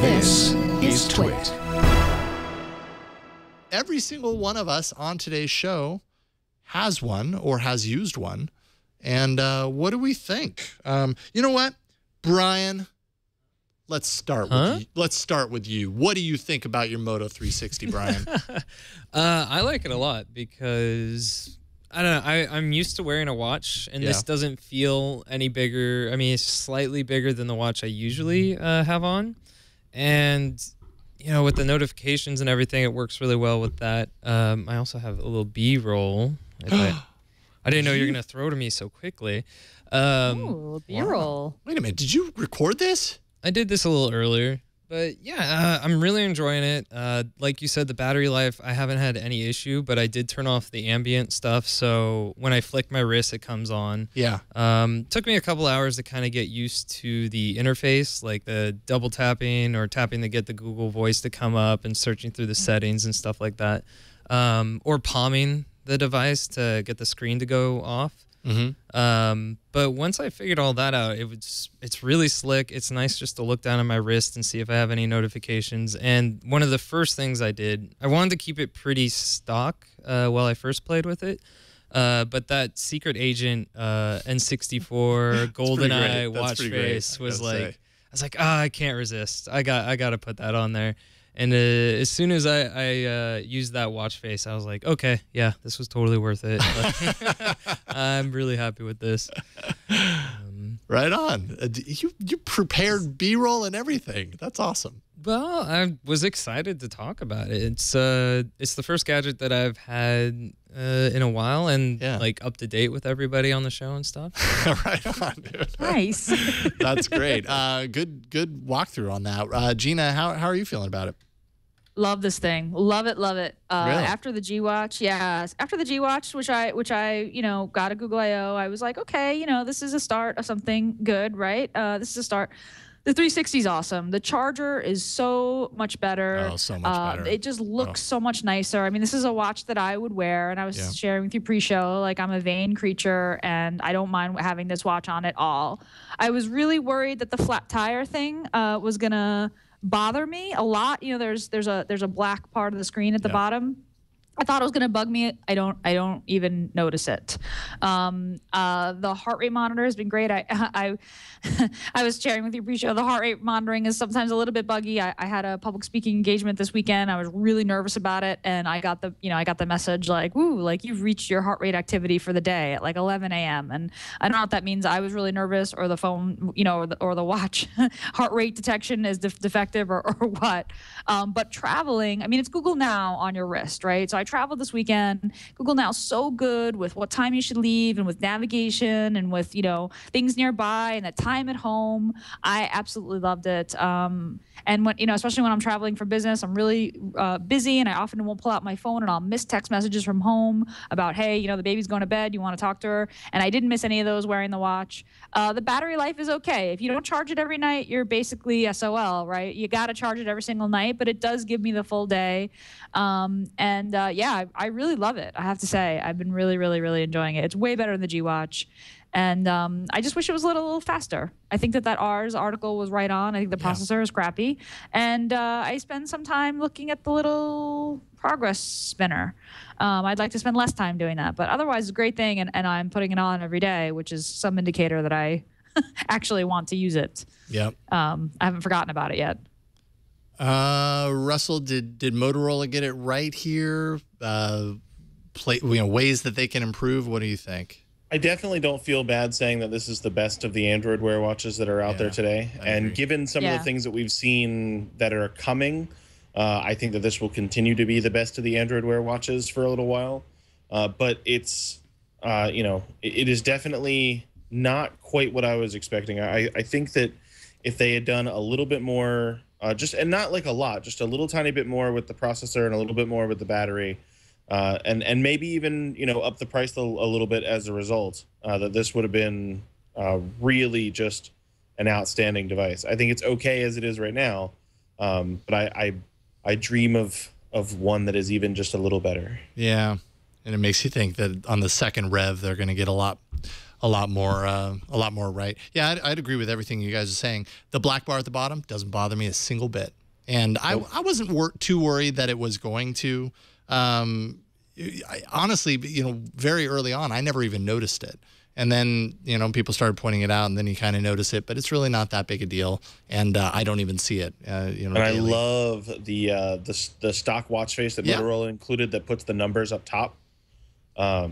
This is TWiT. Every single one of us on today's show has one or has used one. And what do we think? You know what, Brian? Let's start with you. Let's start with you. What do you think about your Moto 360, Brian? I like it a lot because I don't know. I'm used to wearing a watch, and this doesn't feel any bigger. I mean, it's slightly bigger than the watch I usually have on, and you know, with the notifications and everything, it works really well with that. I also have a little B-roll. I didn't know you were gonna throw to me so quickly. Ooh, B-roll. Wow. Wait a minute. Did you record this? I did this a little earlier, but yeah, I'm really enjoying it. Like you said, the battery life, I haven't had any issue, but I did turn off the ambient stuff, so when I flick my wrist, it comes on. Yeah. Took me a couple hours to kind of get used to the interface, like the double tapping or tapping to get the Google Voice to come up and searching through the settings and stuff like that, or palming the device to get the screen to go off. But once I figured all that out, it's really slick. It's nice just to look down at my wrist and see if I have any notifications. And one of the first things I did, I wanted to keep it pretty stock while I first played with it. But that Secret Agent N64 GoldenEye watch face was like, I was like, I can't resist. I got to put that on there. And as soon as I used that watch face, I was like, okay, yeah, this was totally worth it. I'm really happy with this. Right on. You prepared B-roll and everything. That's awesome. Well, I was excited to talk about it. It's the first gadget that I've had in a while, and like up to date with everybody on the show and stuff. Right on, dude. Nice. That's great. Good walkthrough on that. Gina, how are you feeling about it? Love this thing. Love it. Love it. Really? After the G Watch, after the G Watch, which I got a Google I/O, I was like, okay, this is a start of something good, right? This is a start. The 360 is awesome. The charger is so much better. Oh, so much better. It just looks so much nicer. I mean, this is a watch that I would wear, and I was sharing with you pre-show. Like, I'm a vain creature, and I don't mind having this watch on at all. I was really worried that the flat tire thing was gonna bother me a lot. There's a black part of the screen at the bottom. I thought it was gonna bug me. I don't even notice it. The heart rate monitor has been great. I was sharing with you pre-show. The heart rate monitoring is sometimes a little bit buggy. I had a public speaking engagement this weekend. I was really nervous about it, and I got the message like, "Ooh, like you've reached your heart rate activity for the day at like 11 a.m." And I don't know if that means I was really nervous, or the phone, or the watch heart rate detection is defective, or what. But traveling, I mean, it's Google Now on your wrist, right? So I traveled this weekend. Google Now is so good with what time you should leave, and with navigation, and with things nearby, and the time at home. I absolutely loved it. And when especially when I'm traveling for business, I'm really busy, and I often won't pull out my phone, and I'll miss text messages from home about, hey, the baby's going to bed, you want to talk to her, and I didn't miss any of those wearing the watch. The battery life is okay. If you don't charge it every night, you're basically SOL, right? You got to charge it every single night, but it does give me the full day. I really love it. I have to say, I've been really, really, really enjoying it. It's way better than the G Watch. And I just wish it was a little faster. I think that Ars article was right on. I think the processor is crappy. And I spend some time looking at the little progress spinner. I'd like to spend less time doing that. But otherwise, it's a great thing, and I'm putting it on every day, which is some indicator that I actually want to use it. Yep. I haven't forgotten about it yet. Russell, did Motorola get it right here? Ways that they can improve. What do you think? I definitely don't feel bad saying that this is the best of the Android Wear watches that are out there today. And given some of the things that we've seen that are coming, I think that this will continue to be the best of the Android Wear watches for a little while. But it's, it is definitely not quite what I was expecting. I think that if they had done a little bit more, and not like a lot, just a little tiny bit more with the processor and a little bit more with the battery, and maybe even up the price a little bit as a result, that this would have been really just an outstanding device. I think it's okay as it is right now, but I dream of one that is even just a little better. Yeah, and it makes you think that on the second rev they're going to get a lot a lot more right. Yeah, I'd agree with everything you guys are saying. The black bar at the bottom doesn't bother me a single bit. And nope. I wasn't too worried that it was going to. Honestly, very early on, I never even noticed it. And then, people started pointing it out, and then you kind of notice it, but it's really not that big a deal. And I don't even see it. And daily. I love the stock watch face that Motorola included that puts the numbers up top. That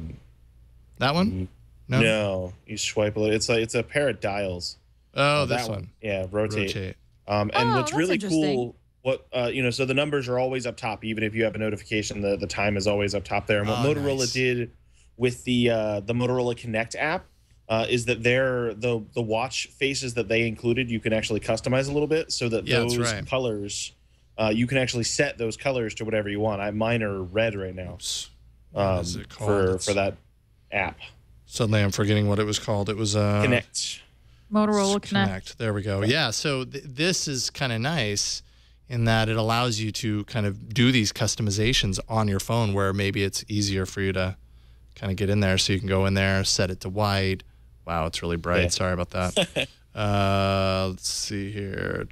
one? No, you swipe a little. It's a pair of dials. Oh, this one. Yeah, rotate. And what's really cool. So the numbers are always up top, even if you have a notification. The time is always up top there. And what Motorola did with the Motorola Connect app is that the watch faces that they included, you can actually customize a little bit so that those colors, you can actually set those colors to whatever you want. Mine are red right now. What is it called? For that app. Suddenly I'm forgetting what it was called. It was Connect. Motorola Connect. There we go. Yeah, so this is kind of nice in that it allows you to kind of do these customizations on your phone where maybe it's easier for you to kind of get in there. So you can go in there, set it to white. Wow, it's really bright. Yeah. Sorry about that. Let's see here.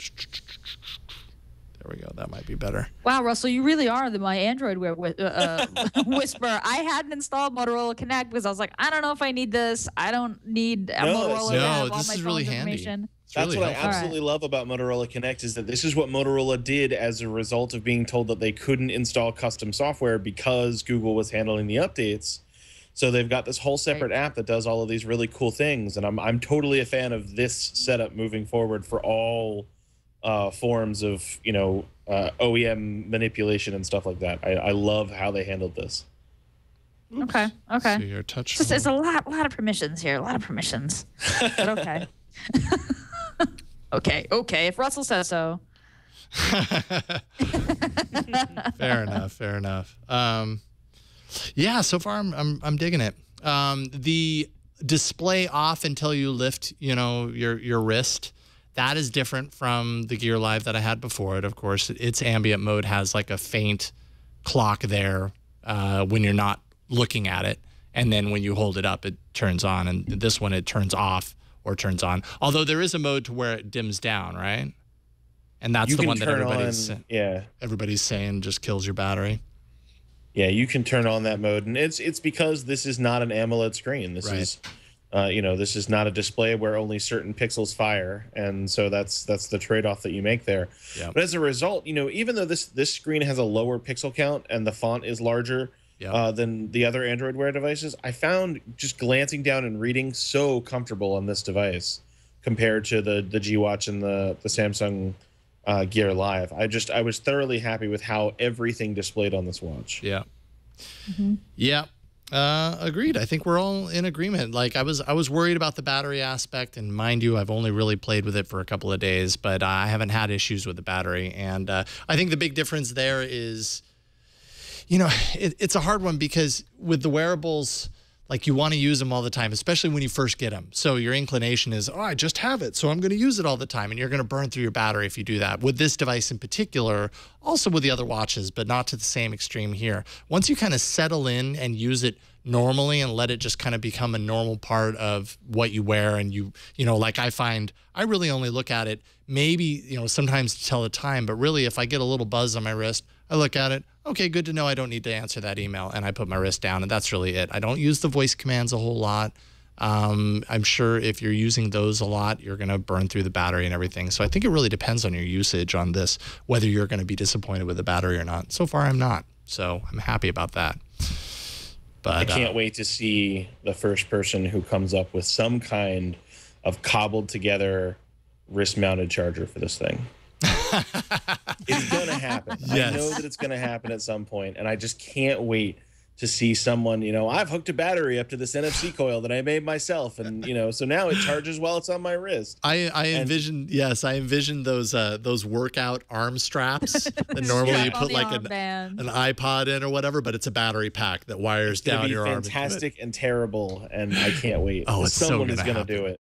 There we go. That might be better. Wow, Russell, you really are my Android whisperer. I hadn't installed Motorola Connect because I was like, I don't know if I need this. I don't need a Motorola. No, this is really handy. That's what I absolutely love about Motorola Connect is that this is what Motorola did as a result of being told that they couldn't install custom software because Google was handling the updates. So they've got this whole separate app that does all of these really cool things, and I'm totally a fan of this setup moving forward for all forms of OEM manipulation and stuff like that. I love how they handled this. Oops. Okay. So your touch. It's a lot of permissions here. A lot of permissions. But okay. Okay. If Russell says so. Fair enough. Yeah, so far I'm digging it. The display off until you lift, your wrist. That is different from the Gear Live that I had before it. Of course, its ambient mode has like a faint clock there when you're not looking at it, and then when you hold it up, it turns on. And this one, it turns off or turns on. Although there is a mode to where it dims down, right? And that's the one that everybody's saying just kills your battery. Yeah, you can turn on that mode, and it's because this is not an AMOLED screen. This is, this is not a display where only certain pixels fire, and so that's the trade-off that you make there. Yep. But as a result, even though this screen has a lower pixel count and the font is larger than the other Android Wear devices, I found just glancing down and reading so comfortable on this device compared to the G Watch and the Samsung Gear Live. I was thoroughly happy with how everything displayed on this watch. Yeah. Mm-hmm. Yeah. Agreed. I think we're all in agreement. Like I was worried about the battery aspect, and mind you, I've only really played with it for a couple of days, but I haven't had issues with the battery. And I think the big difference there is, it's a hard one because with the wearables, like you want to use them all the time, especially when you first get them. So your inclination is, I just have it, so I'm going to use it all the time. And you're going to burn through your battery if you do that. With this device in particular, also with the other watches, but not to the same extreme here. Once you kind of settle in and use it normally and let it just kind of become a normal part of what you wear, and like I find I really only look at it maybe, sometimes to tell the time, but really if I get a little buzz on my wrist, I look at it. Okay, good to know I don't need to answer that email, and I put my wrist down, and that's really it. I don't use the voice commands a whole lot. I'm sure if you're using those a lot, you're going to burn through the battery and everything. So I think it really depends on your usage on this, whether you're going to be disappointed with the battery or not. So far, I'm not. So I'm happy about that. But I can't wait to see the first person who comes up with some kind of cobbled together wrist-mounted charger for this thing. It's gonna happen. Yes. I know that it's gonna happen at some point, and I just can't wait to see someone. I've hooked a battery up to this NFC coil that I made myself, and so now it charges while it's on my wrist. I envision those workout arm straps that normally you put like an iPod in or whatever, but it's a battery pack that wires down your arm. Fantastic and terrible, and I can't wait. Oh, it's someone so is gonna do it.